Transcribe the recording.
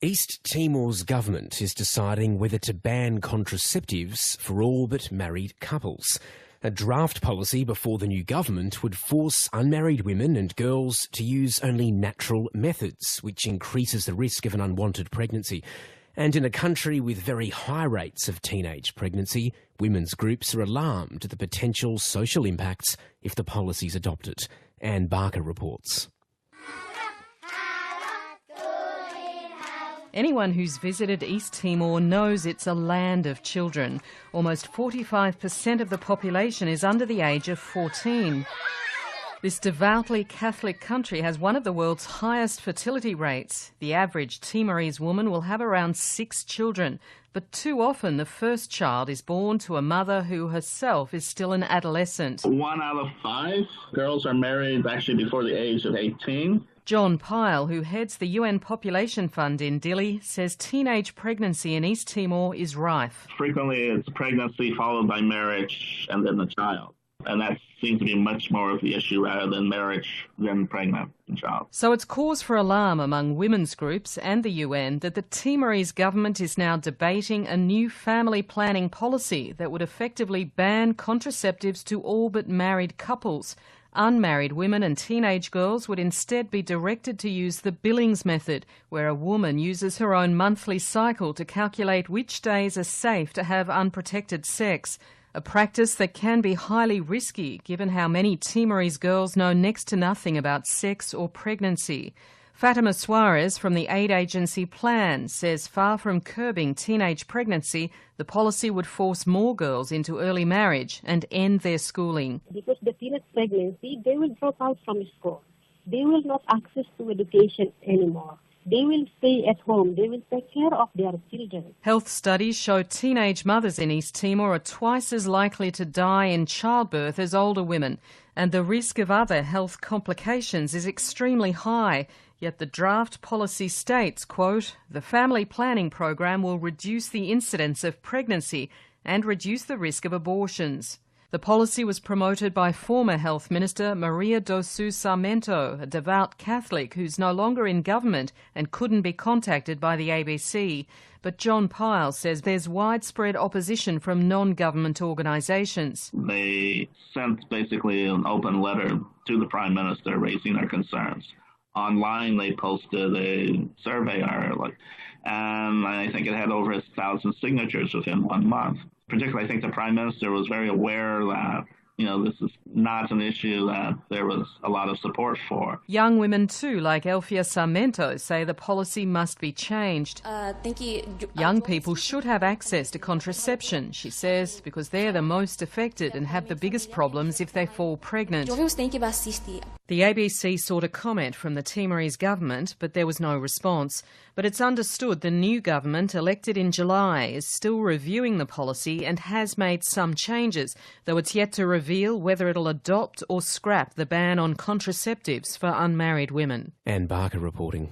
East Timor's government is deciding whether to ban contraceptives for all but married couples. A draft policy before the new government would force unmarried women and girls to use only natural methods, which increases the risk of an unwanted pregnancy. And in a country with very high rates of teenage pregnancy, women's groups are alarmed at the potential social impacts if the policy is adopted. Anne Barker reports. Anyone who's visited East Timor knows it's a land of children. Almost 45% of the population is under the age of 14. This devoutly Catholic country has one of the world's highest fertility rates. The average Timorese woman will have around 6 children, but too often the first child is born to a mother who herself is still an adolescent. 1 out of 5 girls are married actually before the age of 18. John Pyle, who heads the UN Population Fund in Dili, says teenage pregnancy in East Timor is rife. Frequently it's pregnancy followed by marriage and then the child. And that seems to be much more of the issue rather than marriage than pregnant and child. So it's cause for alarm among women's groups and the UN that the Timorese government is now debating a new family planning policy that would effectively ban contraceptives to all but married couples. Unmarried women and teenage girls would instead be directed to use the Billings method, where a woman uses her own monthly cycle to calculate which days are safe to have unprotected sex. A practice that can be highly risky given how many Timorese girls know next to nothing about sex or pregnancy. Fatima Suarez from the aid agency Plan says far from curbing teenage pregnancy, the policy would force more girls into early marriage and end their schooling. Because the teenage pregnancy, they will drop out from school. They will not access to education anymore. They will stay at home. They will take care of their children. Health studies show teenage mothers in East Timor are twice as likely to die in childbirth as older women, and the risk of other health complications is extremely high. Yet the draft policy states, quote, "The family planning program will reduce the incidence of pregnancy and reduce the risk of abortions." The policy was promoted by former Health Minister Maria do Sarmento, a devout Catholic who's no longer in government and couldn't be contacted by the ABC. But John Pyle says there's widespread opposition from non-government organisations. They sent basically an open letter to the Prime Minister raising their concerns. Online they posted a survey article, and I think it had over 1,000 signatures within 1 month. Particularly, I think the Prime Minister was very aware that, this is not an issue that there was a lot of support for. Young women too, like Elfia Sarmento, say the policy must be changed. Young people should have access to contraception, she says, because they're the most affected and have the biggest problems if they fall pregnant. The ABC sought a comment from the Timorese government, but there was no response. But it's understood the new government, elected in July, is still reviewing the policy and has made some changes, though it's yet to reveal whether it'll adopt or scrap the ban on contraceptives for unmarried women. Anne Barker reporting.